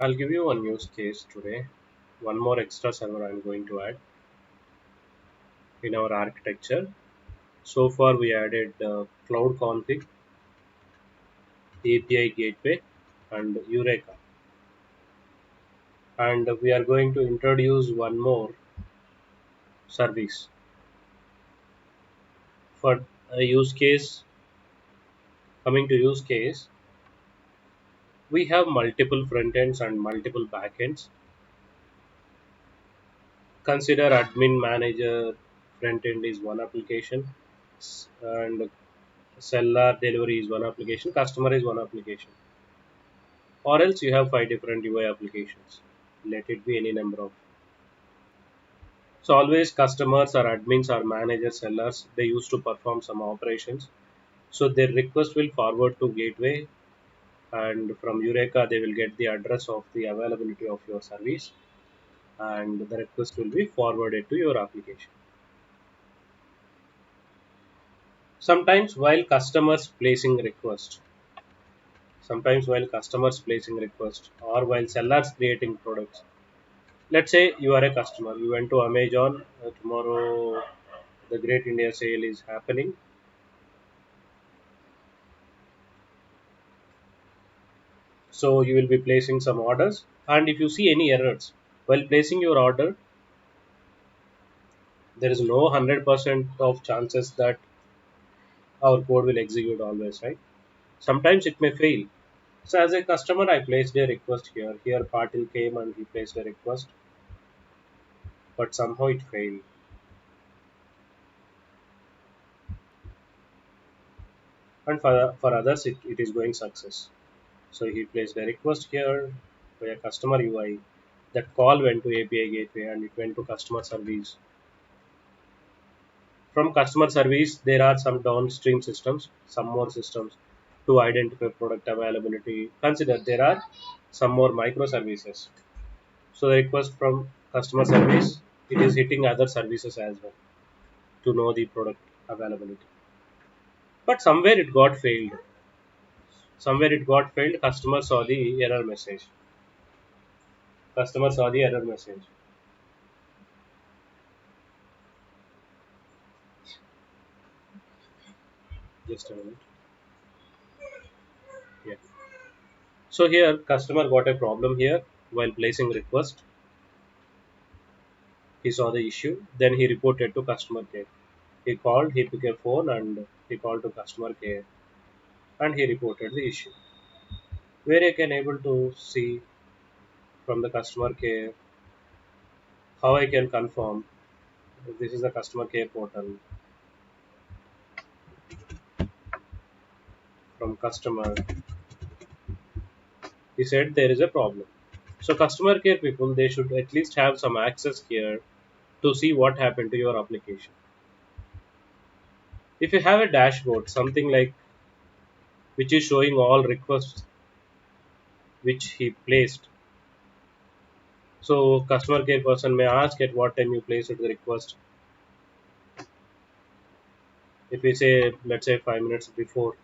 I'll give you one use case today. One more extra server I'm going to add in our architecture. So far, we added Cloud Config, API Gateway, and Eureka. And we are going to introduce one more service. For a use case, coming to use case, we have multiple front ends and multiple back ends. Consider admin manager front end is one application, and seller delivery is one application, customer is one application, or else you have five different UI applications. Let it be any number of. So always customers or admins or managers, sellers, they used to perform some operations. So their request will forward to gateway, and from Eureka they will get the address of the availability of your service, and the request will be forwarded to your application. Sometimes while customers placing request or while sellers creating products. Let's say you are a customer, you went to Amazon, tomorrow the Great India Sale is happening. So you will be placing some orders, and if you see any errors while placing your order, there is no 100% of chances that our code will execute always, right? Sometimes it may fail. So as a customer, I placed a request here. Here Patil came and he placed a request, but somehow it failed. And for others, it is going success. So he placed a request here via customer UI. That call went to API gateway and it went to customer service. From customer service, there are some downstream systems, some more systems to identify product availability. Consider there are some more microservices. So the request from customer service, it is hitting other services as well to know the product availability. But somewhere it got failed. Somewhere it got failed. Customer saw the error message. Customer saw the error message. Just a minute. Yeah. So here customer got a problem here while placing request. He saw the issue. Then he reported to customer care. He called, he picked a phone and he called to customer care and he reported the issue. Where I can able to see from the customer care how I can confirm this is the customer care portal from customer. He said there is a problem. So customer care people they should at least have some access here to see what happened to your application. If you have a dashboard, something like which is showing all requests which he placed. So customer care person may ask at what time you placed the request. If we say let's say 5 minutes before,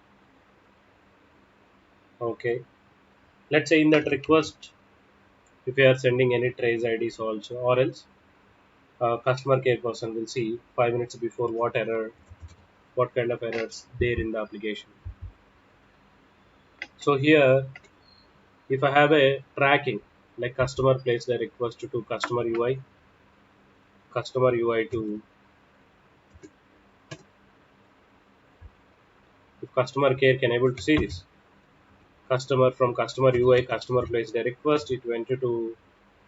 okay. Let's say in that request, if you are sending any trace IDs also, or else customer care person will see 5 minutes before what error, what kind of errors there in the application. So here, if I have a tracking, like customer placed the request to customer UI to if customer care can able to see this. Customer from customer UI, customer placed a request, it went to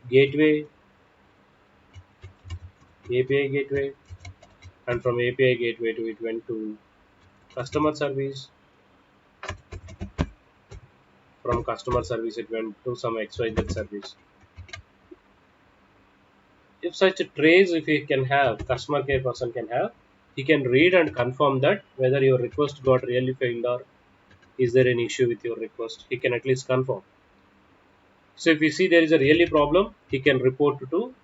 gateway, API gateway, and from API gateway to it went to customer service. From customer service, it went to some XYZ service. If such a trace, if he can have, customer care person can have, he can read and confirm that whether your request got really failed or is there an issue with your request. He can at least confirm. So if we see there is a really problem, he can report to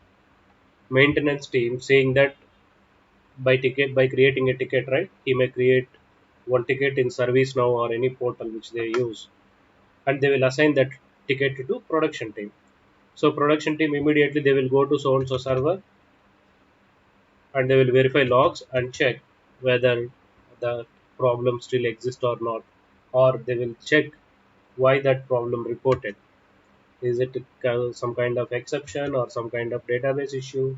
maintenance team saying that by creating a ticket, right? He may create one ticket in service now or any portal which they use, and they will assign that ticket to production team. So production team immediately they will go to so and so server and they will verify logs and check whether the problem still exists or not, or they will check why that problem reported. Is it some kind of exception or some kind of database issue?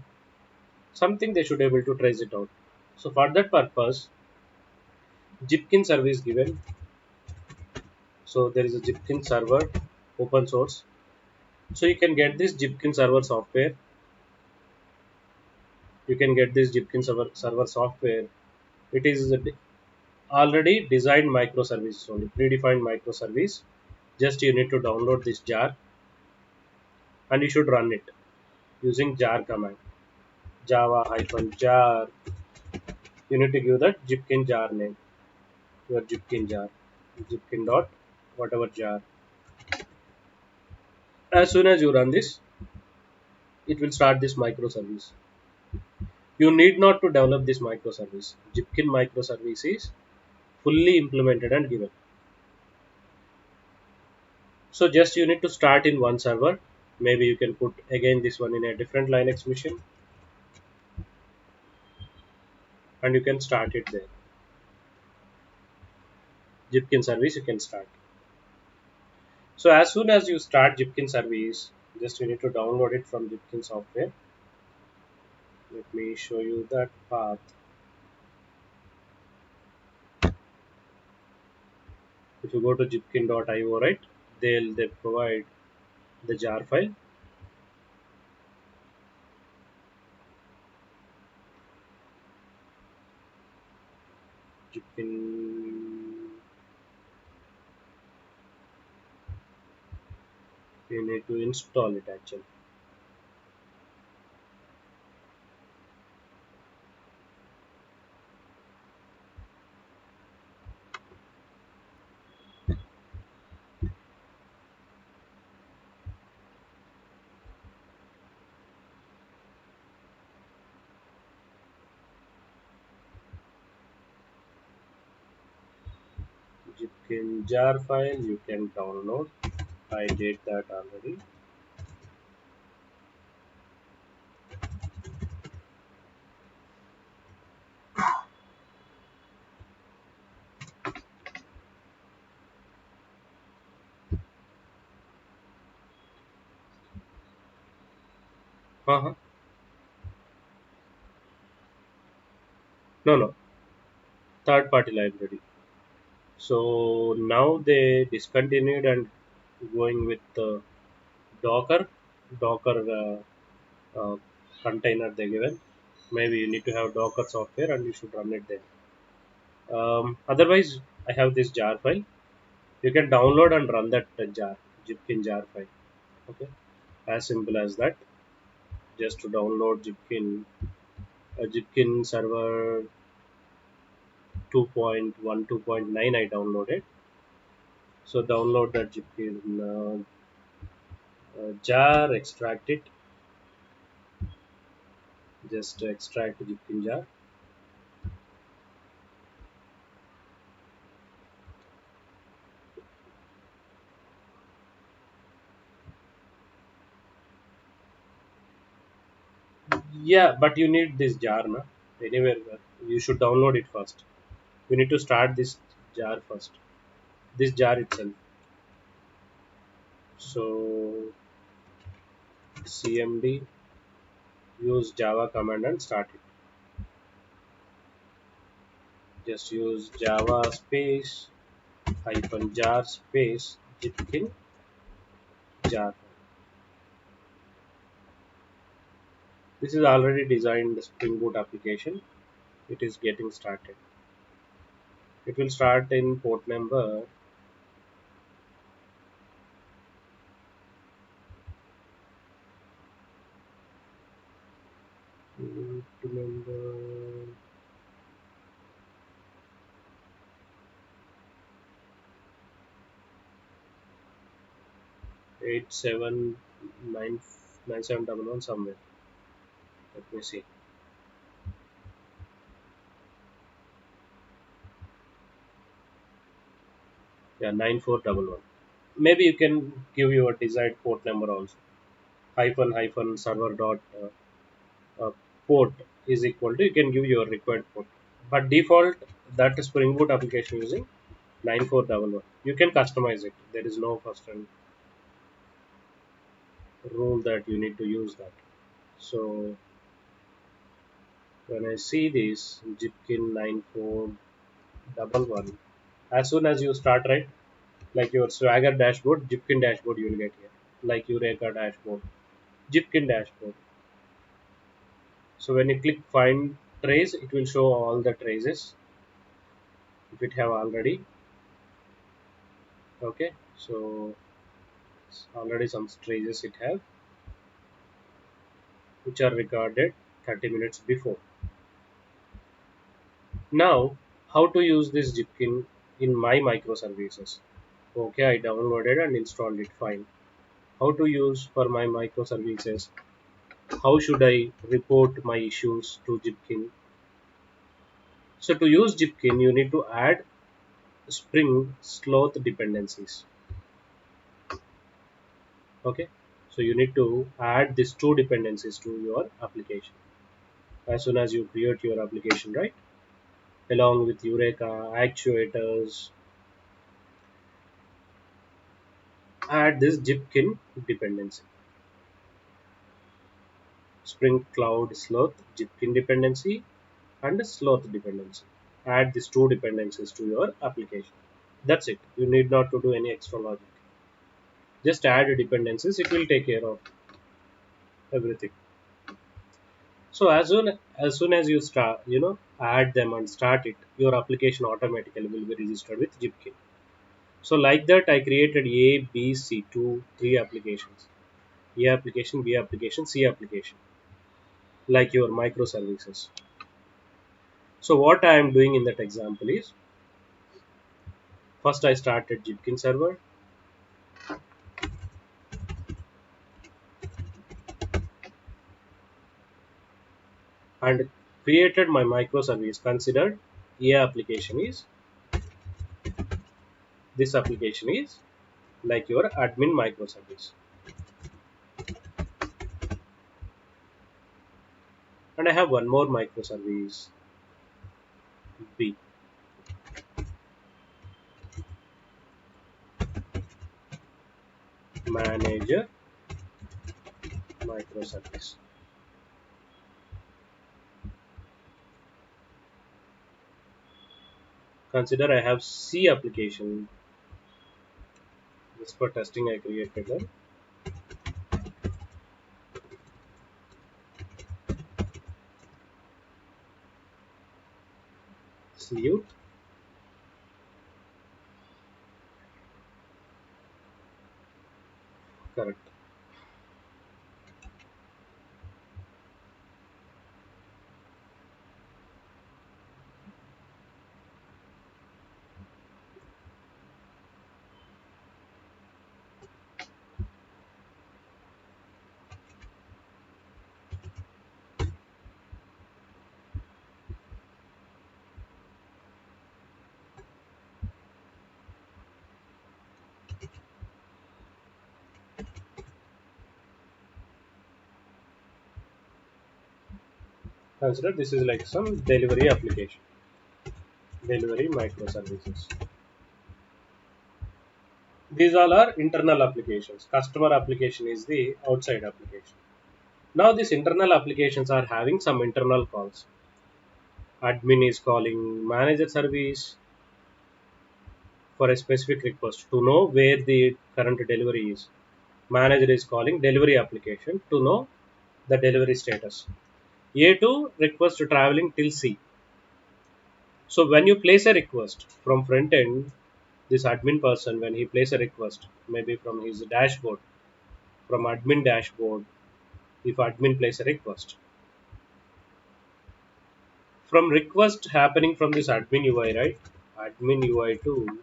Something they should able to trace it out. So for that purpose, Jipkin service given. So there is a Jipkin server, open source. So you can get this Jipkin server software. You can get this Jipkin server software. It is already designed microservices only, predefined microservice. Just you need to download this jar and you should run it using jar command. Java hyphen jar. You need to give that Jipkin jar name. Your Jipkin jar. Jipkin dot whatever jar. As soon as you run this, it will start this microservice. You need not to develop this microservice. Jipkin microservice is fully implemented and given. So just you need to start in one server. Maybe you can put again this one in a different Linux machine and you can start it there. Jipkin service you can start. So as soon as you start Jipkin service, just you need to download it from Jipkin software. Let me show you that path. If you go to jipkin.io, right, they provide the jar file. Jipkin, you need to install it actually. Jipkin jar file you can download. I did that already. Uh-huh. No, no, third party library. So now they discontinued and going with Docker, Docker container they given. Maybe you need to have Docker software and you should run it there. Otherwise, I have this jar file. You can download and run that jar, Jipkin jar file. Okay, as simple as that. Just to download Jipkin, Jipkin server 2.1, 2.9. I downloaded. So download that Jipkin jar, extract it. Just extract Jipkin jar. Yeah, but you need this jar, na? Anyway, you should download it first. You need to start this jar first. This jar itself. So cmd use Java command and start it. Just use Java space hyphen jar space Jipkin jar. This is already designed Spring Boot application. It is getting started. It will start in port number. Number 879711 somewhere. Let me see. Yeah, 9411. Maybe you can give your desired port number also. Hyphen hyphen server dot port is equal to, you can give your required port. But default, that Spring Boot application using 9411. You can customize it. There is no first and rule that you need to use that. So when I see this Jipkin 9411, as soon as you start, right, like your Swagger dashboard, Jipkin dashboard you will get here. Like Eureka dashboard, Jipkin dashboard. So when you click find trace, it will show all the traces if it have already. Okay, so already some traces it have which are recorded 30 minutes before. Now, how to use this Jipkin in my microservices? Okay, I downloaded and installed it. Fine. How to use for my microservices? How should I report my issues to Jipkin? So to use Jipkin, you need to add Spring Sloth dependencies. Okay, so you need to add these two dependencies to your application as soon as you create your application, right? Along with Eureka, actuators, add this Jipkin dependency. Spring Cloud Sloth, Jipkin dependency, and Sloth dependency. Add these two dependencies to your application. That's it. You need not to do any extra logic. Just add dependencies. It will take care of everything. So as soon as you start, add them and start it, your application automatically will be registered with Jipkin. So like that, I created A, B, C, two, three applications. A application, B application, C application, like your microservices. So what I am doing in that example is, first I started Jipkin server and created my microservice. Considered A application is, this application is like your admin microservice. And I have one more microservice, B, manager microservice. Consider I have C application. This for testing I created a CU. Correct. Consider this is like some delivery application, delivery microservices. These all are internal applications. Customer application is the outside application. Now these internal applications are having some internal calls. Admin is calling manager service for a specific request to know where the current delivery is. Manager is calling delivery application to know the delivery status. A2 request traveling till C. So when you place a request from front end, this admin person, when he place a request, maybe from his dashboard, from admin dashboard, if admin place a request, from request happening from this admin UI, right? Admin UI to,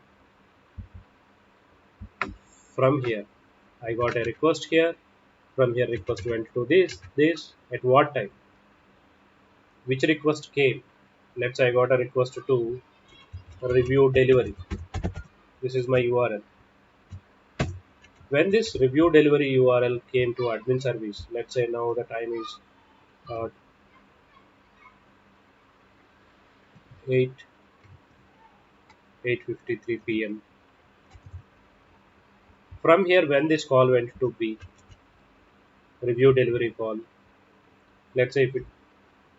from here, I got a request here. From here, request went to this. At what time? Which request came? Let's say I got a request to review delivery. This is my URL. When this review delivery URL came to admin service, let's say now the time is uh, 8 8:53 p.m. From here, when this call went to B, review delivery call, let's say if it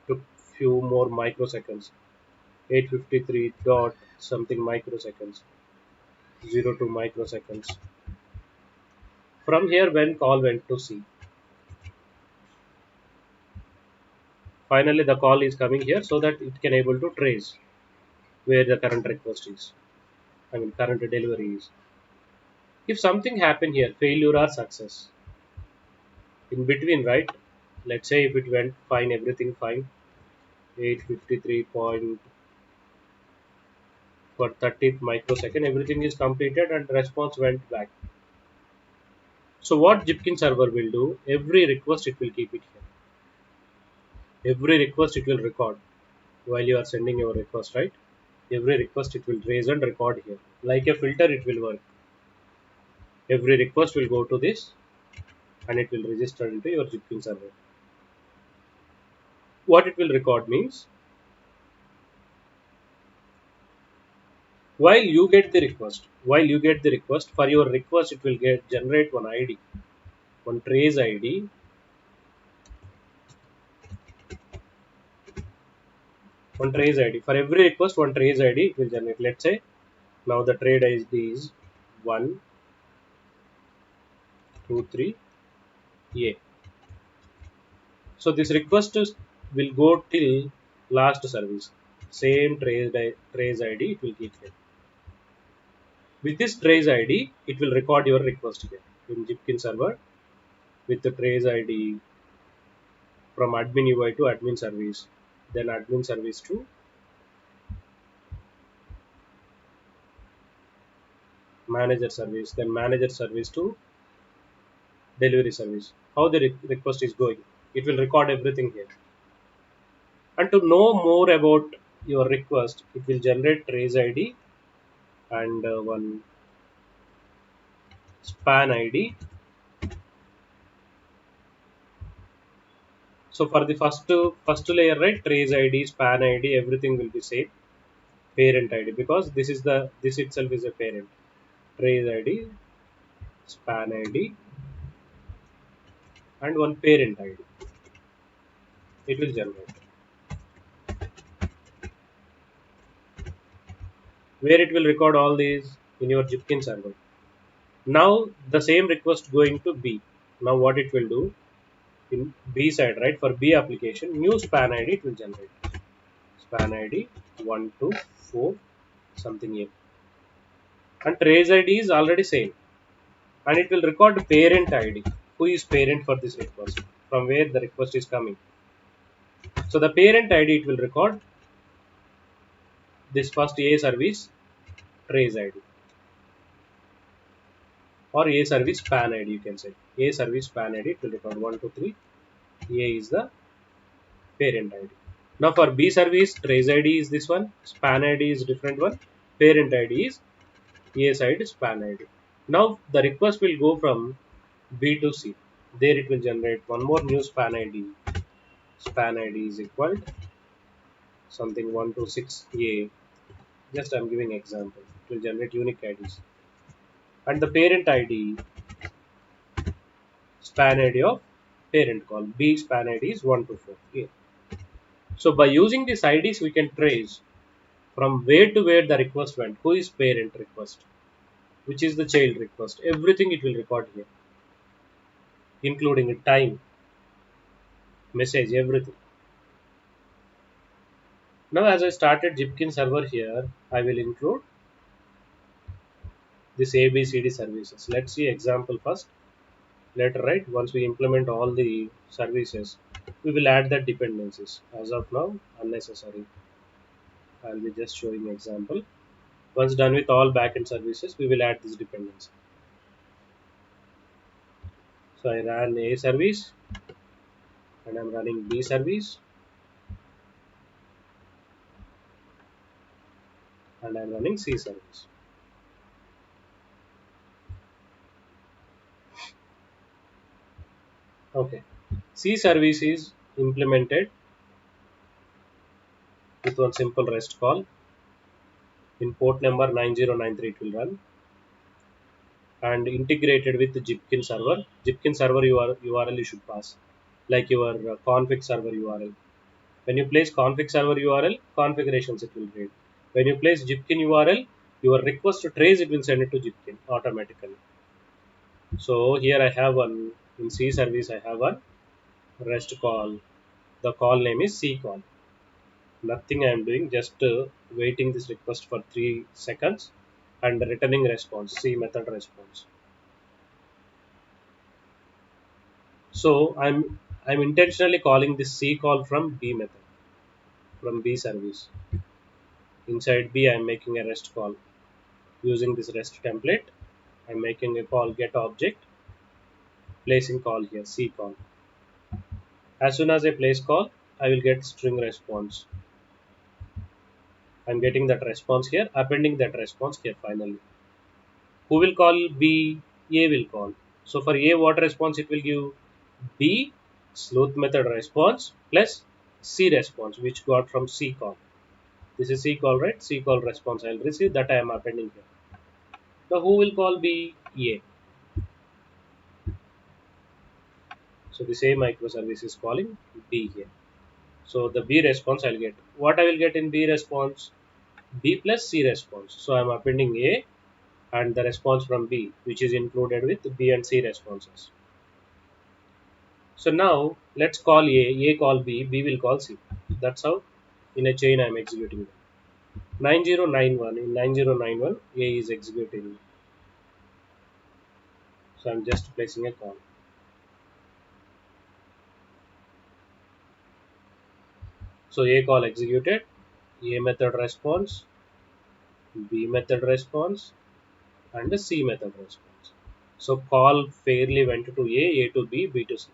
took few more microseconds, 8:53 dot something microseconds, 02 microseconds. From here, when call went to C, finally the call is coming here so that it can able to trace where the current request is. I mean current delivery is. If something happened here, failure or success, in between, right? Let's say if it went fine, everything fine, 8:53 point for 30th microsecond, everything is completed and response went back. So what Jipkin server will do, every request it will keep it here. Every request it will record while you are sending your request, right? Every request it will raise and record here. Like a filter, it will work. Every request will go to this and it will register into your Jipkin server. What it will record means, while you get the request, for your request it will get generate one ID, one trace ID, one trace ID. For every request, one trace ID it will generate. Let's say now the trade ID is 123A. So this will go till last service. Same trace ID it will keep here. With this trace ID, it will record your request here in Jipkin server with the trace ID from admin UI to admin service, then admin service to manager service, then manager service to delivery service. How the request is going, it will record everything here. And to know more about your request, it will generate trace ID and one span ID. So for the first layer, right, trace ID, span ID, everything will be same. Parent ID, because this itself is a parent. Trace ID, span ID, and one parent ID. It will generate where it will record all these in your Jipkin server. Now the same request going to B. Now what it will do in B side, right? For B application, new span ID it will generate. Span ID 124 something A. And trace ID is already same. And it will record parent ID. Who is parent for this request? From where the request is coming. So the parent ID it will record this first A service trace ID or A service span ID, you can say. A service span ID it will record 123. A is the parent ID. Now for B service, trace ID is this one, span ID is different one, parent ID is A side span ID. Now the request will go from B to C. There it will generate one more new span ID. Span ID is equal to something 126A. Just I'm giving example. It will generate unique IDs. And the parent ID, span ID of parent call. B span ID is 124A. So by using these IDs, we can trace from where to where the request went. Who is parent request? Which is the child request? Everything it will record here, including time, message, everything. Now, as I started Jipkin server here, I will include this ABCD services. Let's see example first. Later, right? Once we implement all the services, we will add the dependencies. As of now, unnecessary. I'll be just showing example. Once done with all backend services, we will add this dependency. So I ran A service and I'm running B service and I'm running C service. Okay. C service is implemented with one simple REST call in port number 9093 it will run and integrated with the Jipkin server. Jipkin server URL you should pass like your config server URL. When you place config server URL, configurations it will read. When you place Jipkin URL, your request to trace it will send it to Jipkin automatically. So here I have one in C service I have one REST call. The call name is C call. Nothing I am doing, just waiting this request for 3 seconds and returning response, C method response. So I'm intentionally calling this C call from B method, from B service. Inside B I'm making a REST call using this REST template. I'm making a call get object, placing call here, C call. As soon as I place call, I will get string response. I'm getting that response here, appending that response here finally. Who will call B? A will call. So for A, what response it will give? B sleuth method response plus C response, which got from C call. This is C call, right? C call response I will receive, that I am appending here. The who will call B? A. So the same microservice is calling B here. So the B response I'll get. What I will get in B response? B plus C response. So I'm appending A and the response from B, which is included with B and C responses. So now let's call A call B, B will call C. That's how in a chain I am executing. 9091, in 9091 A is executing. So I'm just placing a call. So A call executed, A method response, B method response, and the C method response. So call fairly went to A to B, B to C.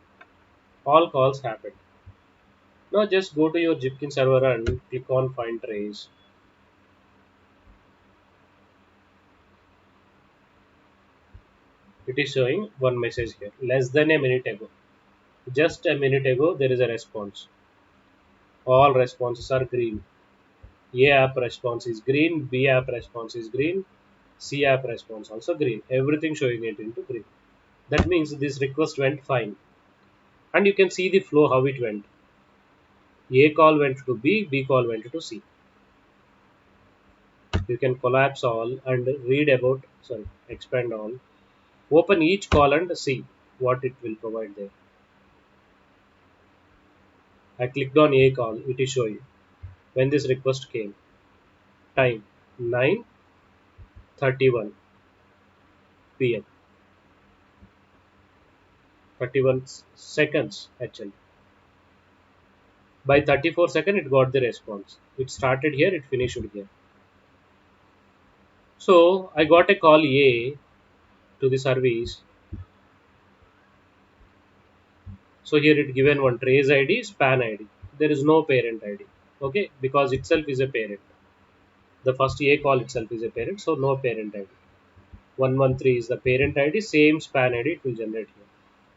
All calls happened. Now just go to your Jipkin server and click on find trace. It is showing one message here. Less than a minute ago. Just a minute ago there is a response. All responses are green. A app response is green, B app response is green, C app response also green. Everything showing it into green. That means this request went fine. And you can see the flow how it went. A call went to B, B call went to C. You can collapse all and read about, sorry, expand all. Open each call and see what it will provide there. I clicked on A call, it is showing when this request came. Time 9:31 p.m. 31 seconds actually. By 34 seconds it got the response. It started here, it finished here. So I got a call A to the service. So here it given one trace ID, span ID. There is no parent ID. Okay, because itself is a parent. The first A call itself is a parent, so no parent ID. 113 is the parent ID, same span ID it will generate here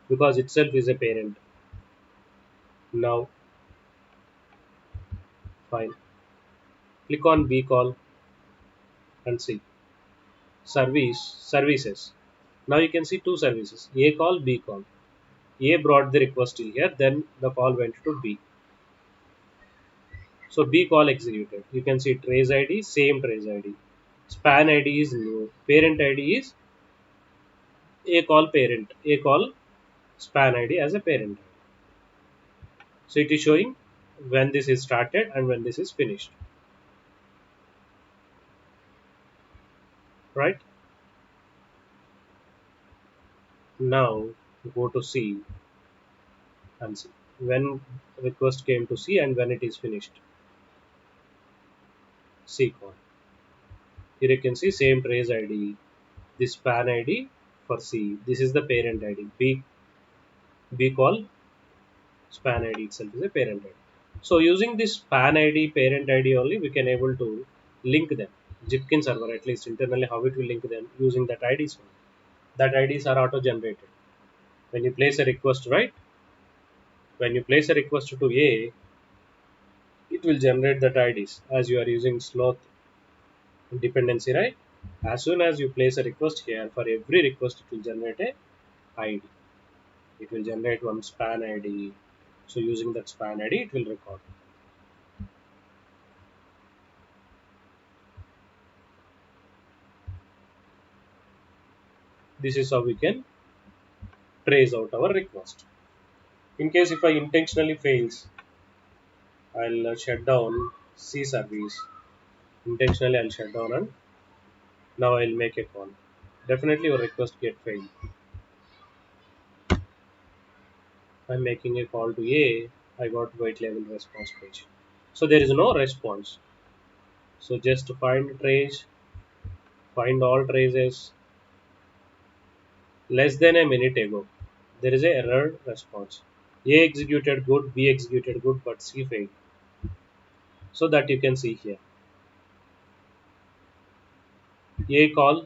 because itself is a parent. Now, fine. Click on B call and see services. Now you can see two services, A call, B call. A brought the request in here, then the call went to B. So B call executed. You can see trace ID, same trace ID. Span ID is new. Parent ID is A call parent. A call span ID as a parent. So it is showing when this is started and when this is finished. Right? Now go to C and see when request came to C and when it is finished. C call. Here you can see same trace ID. This span ID for C. This is the parent ID. B call span ID itself is a parent ID. So using this span ID, parent ID only, we can able to link them. Jipkin server, at least internally, how it will link them using that IDs. That IDs are auto generated. When you place a request, right? When you place a request to A, it will generate that IDs as you are using sloth dependency, right? As soon as you place a request here, for every request it will generate a ID. It will generate one span ID. So using that span ID, it will record. This is how we can trace out our request. In case if I intentionally fails, I'll shut down C service. Intentionally I'll shut down and now I'll make a call. Definitely your request get failed. I'm making a call to A, I got white label response page. So there is no response. So just find trace, find all traces less than a minute ago. There is a error response. A executed good, B executed good, but C failed. So that you can see here. A call,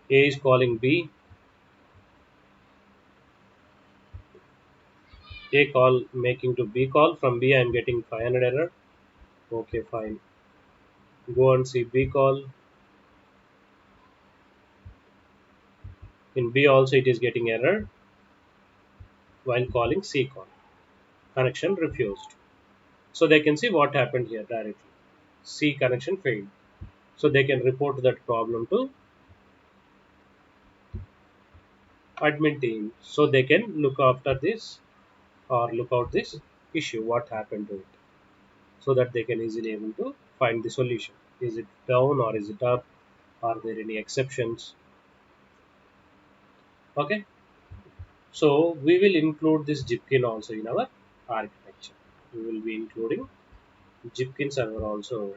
A is calling B, A call making to B call. From B I am getting 500 error. Okay, fine. Go and see B call. In B also it is getting error while calling C call. Connection refused. So they can see what happened here directly. C connection failed. So they can report that problem to admin team. So they can look after this or look out this issue, what happened to it. So that they can easily able to find the solution. Is it down or is it up? Are there any exceptions? Okay. So we will include this Jipkin also in our architecture. We will be including Jipkin server also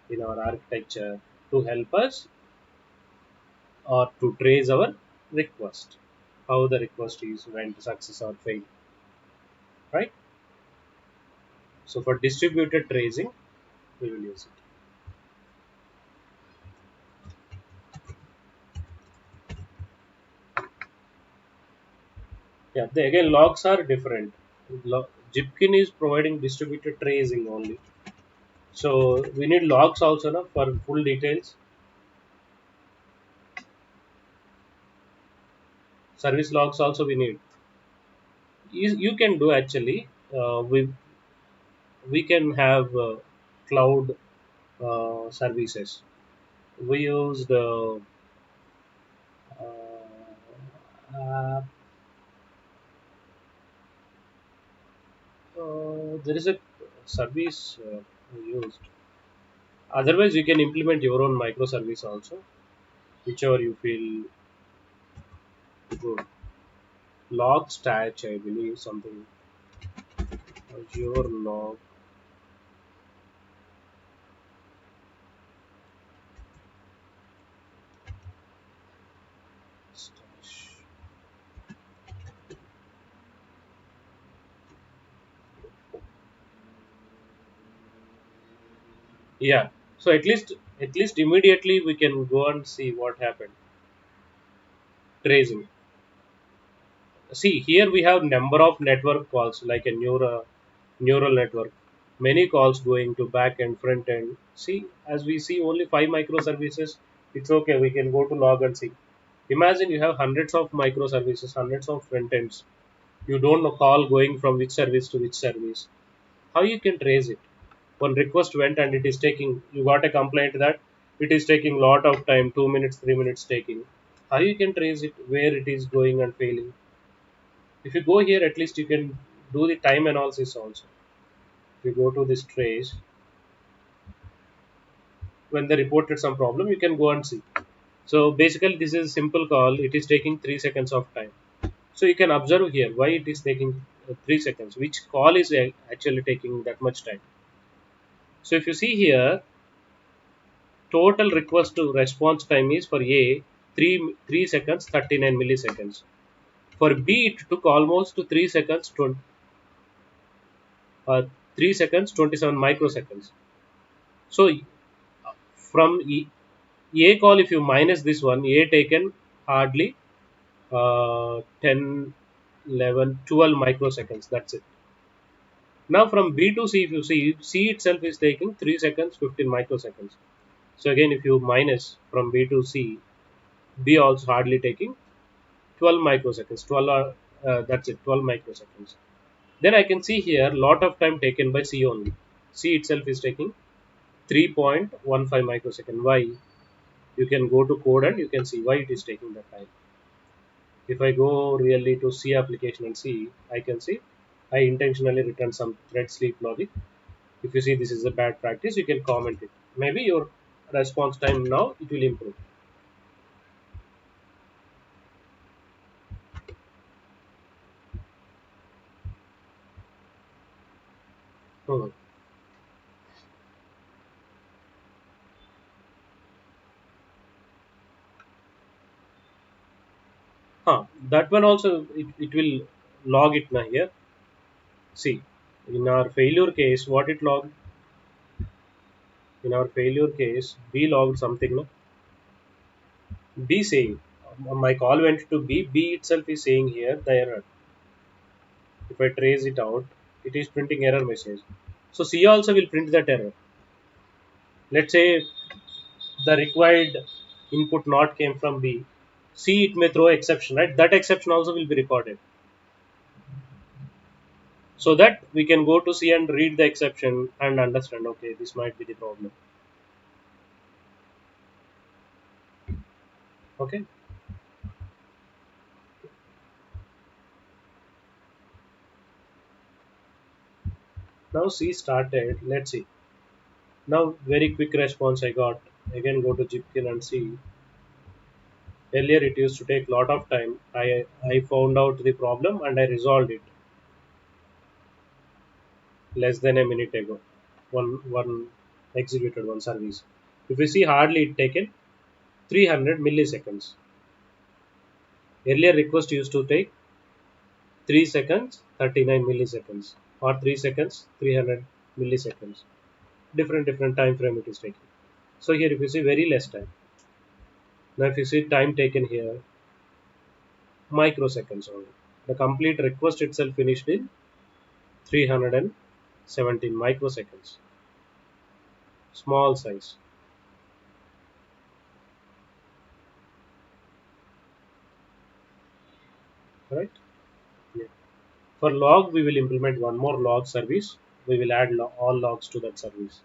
in our architecture to help us or to trace our request. How the request is went success or fail, right? So for distributed tracing, we will use it. Yeah, again logs are different. Jipkin is providing distributed tracing only. So we need logs also now for full details. Service logs also we need. You can do actually. We can have cloud services. We use the uh, there is a service used. Otherwise, you can implement your own microservice also, whichever you feel good. Log stash, I believe something. Azure log stash. Yeah. So at least immediately we can go and see what happened. Tracing. See here we have number of network calls like a neural network. Many calls going to back end, front end. See, as we see only 5 microservices, it's okay. We can go to log and see. Imagine you have hundreds of microservices, hundreds of front ends. You don't know call going from which service to which service. How you can trace it? One request went and it is taking. You got a complaint that it is taking lot of time, 2 minutes, 3 minutes taking. How you can trace it? Where it is going and failing? If you go here, at least you can do the time analysis also. If you go to this trace, when they reported some problem, you can go and see. So basically, this is a simple call. It is taking 3 seconds of time. So you can observe here why it is taking 3 seconds. Which call is actually taking that much time? So if you see here, total request to response time is for A 3 seconds 39 milliseconds. For B it took almost 3 seconds 3 seconds 27 microseconds. So from A call, if you minus this one, A taken hardly 10. 11, 12 microseconds. That's it. Now from B to C, if you see, C itself is taking 3 seconds, 15 microseconds. So again, if you minus from B to C, B also hardly taking 12 microseconds. 12 that's it, 12 microseconds. Then I can see here lot of time taken by C only. C itself is taking 3.15 microsecond. Why? You can go to code and you can see why it is taking that time. If I go really to C application and see, I can see I intentionally written some thread sleep logic. If you see this is a bad practice, you can comment it. Maybe your response time now it will improve. Hmm. That one also it will log it now here. See, in our failure case, what it logged in our failure case, B logged something. No? B saying my call went to B. B itself is saying here the error. If I trace it out, it is printing error message. So C also will print that error. Let's say the required input not came from B. C it may throw exception, right? That exception also will be recorded. So that we can go to C and read the exception and understand, okay, this might be the problem. Okay. Now C started. Let's see. Now very quick response I got. Again go to Jipkin and see. Earlier it used to take lot of time. I found out the problem and I resolved it less than a minute ago. One executed one service. If you see hardly it taken 300 milliseconds. Earlier request used to take 3 seconds 39 milliseconds or 3 seconds 300 milliseconds. Different time frame it is taking. So here if you see very less time. Now if you see time taken here microseconds only. The complete request itself finished in 317 microseconds. Small size, right? Yeah. For log, we will implement one more log service. We will add all logs to that service.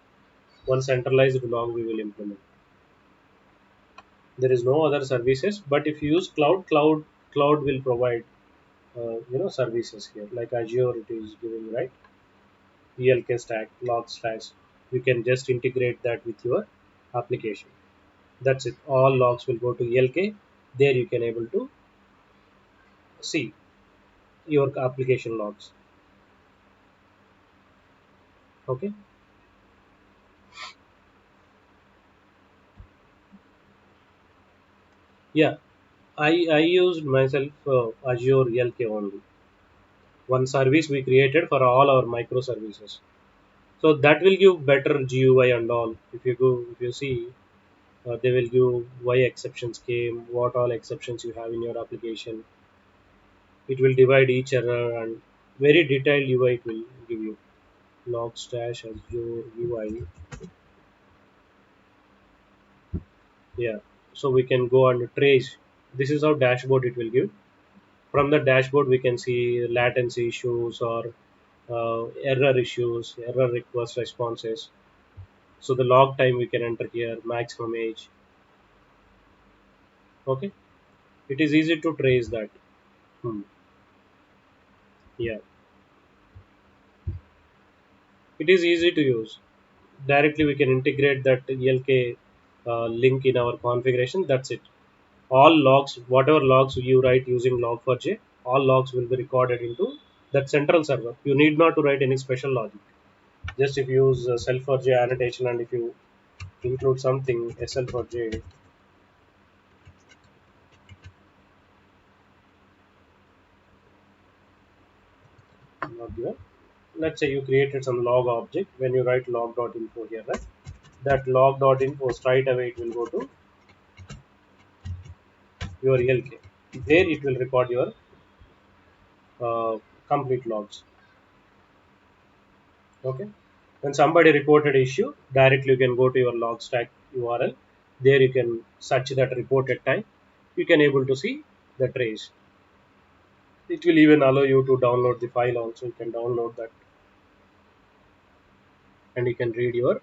One centralized log we will implement. There is no other services, but if you use cloud will provide services here like Azure. It is giving right ELK stack, log stacks. You can just integrate that with your application. That's it. All logs will go to ELK. There you can able to see your application logs. Okay. Yeah, I used myself Azure ELK only. One service we created for all our microservices. So that will give better GUI and all. If you see, they will give why exceptions came, what all exceptions you have in your application. It will divide each error and very detailed UI it will give you. Log stash Azure UI. Yeah. So we can go and trace. This is how dashboard it will give. From the dashboard we can see latency issues or error issues, error request responses. So the log time we can enter here, maximum age. Okay, it is easy to trace that. Hmm. Yeah, it is easy to use. Directly we can integrate that ELK link in our configuration. That's it. All logs, whatever logs you write using log4j, all logs will be recorded into that central server. You need not to write any special logic. Just if you use self4j annotation and if you include something SL4j, not here. Let's say you created some log object. When you write log.info here, right? That log.info straight away it will go to your ELK. There it will record your uh, complete logs. Okay. When somebody reported issue, directly you can go to your log stack URL. There you can search that reported time. You can able to see the trace. It will even allow you to download the file also. You can download that and you can read your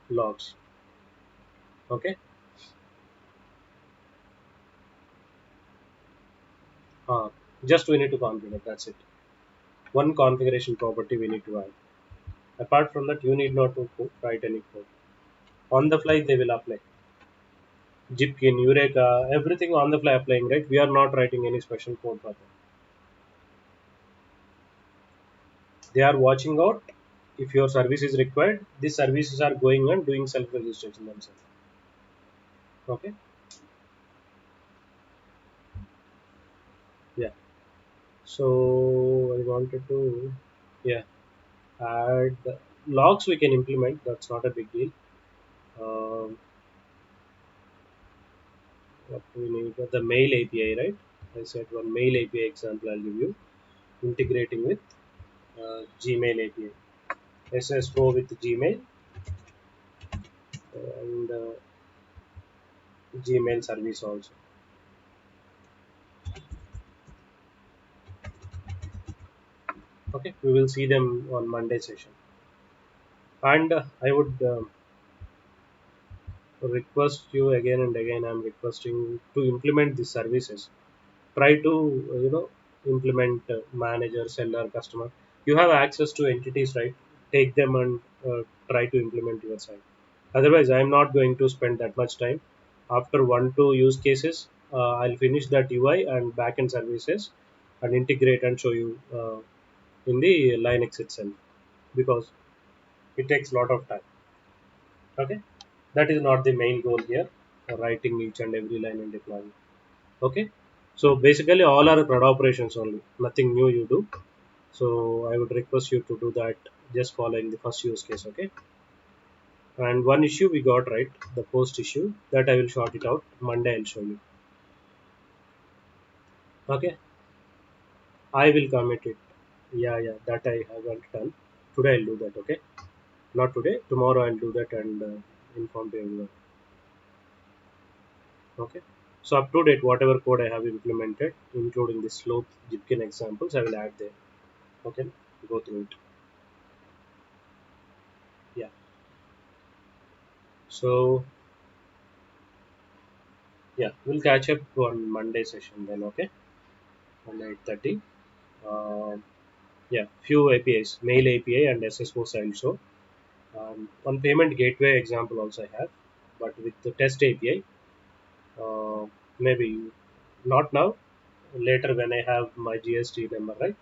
logs. Okay. Uh, just we need to configure. That's it. One configuration property we need to add. Apart from that, you need not to write any code. On the fly, they will apply. Jipkin, Eureka, everything on the fly applying, right? We are not writing any special code for them. They are watching out if your service is required. These services are going and doing self registration themselves. Okay. Yeah. So I wanted to, yeah, add logs we can implement. That's not a big deal. Um, what we need the mail API, right? I said one mail API example. I'll give you integrating with Gmail API. SSO with Gmail and Gmail service also. Okay, we will see them on Monday session. And I would request you again and again. I'm requesting to implement these services. Try to implement manager, seller, customer. You have access to entities, right? Take them and try to implement your site. Otherwise, I'm not going to spend that much time. After one two use cases, I'll finish that UI and backend services and integrate and show you in the Linux itself because it takes a lot of time. Okay, that is not the main goal here. Writing each and every line and deploying. Okay, so basically all are CRUD operations only. Nothing new you do. So I would request you to do that just following the first use case. Okay, and one issue we got right, the post issue that I will sort it out. Monday I'll show you. Okay, I will commit it. Yeah, yeah, that I haven't done. Today I'll do that. Okay, not today. Tomorrow I'll do that and inform to everyone. Okay. So up to date, whatever code I have implemented, including the slope Jipkin examples, I will add there. Okay, go through it. Yeah. So yeah, we'll catch up on Monday session then. Okay, on 8:30. Yeah, few APIs, mail API and SSO I'll show. One payment gateway example also I have, but with the test API. Maybe not now. Later when I have my GST number, right?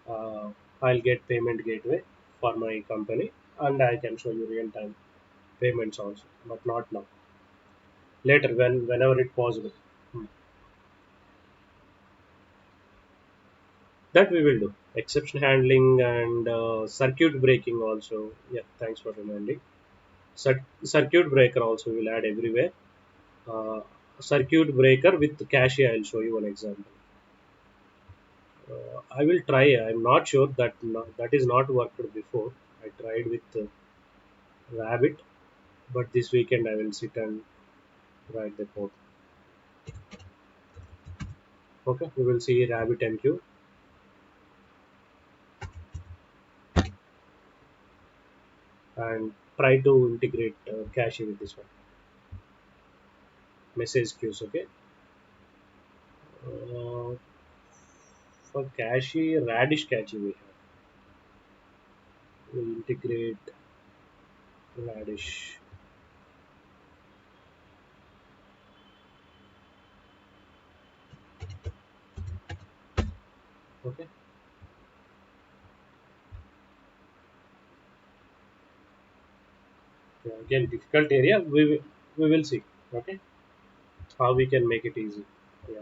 uh, I'll get payment gateway for my company and I can show you real time payments also, but not now. Later, whenever it possible. Hmm. That we will do. Exception handling and circuit breaking also. Yeah, thanks for reminding. Circuit breaker also will add everywhere. Uh, Circuit breaker with cache. I'll show you one example. I will try. I'm not sure that that is not worked before. I tried with Rabbit, but this weekend I will sit and write the code. Okay, we will see Rabbit MQ and try to integrate cache with this one. Message queues. Okay. Uh, for cache, Radish cache we have. We'll integrate Radish. Okay. Yeah, again, difficult area. We will see. Okay. How we can make it easy. Yeah.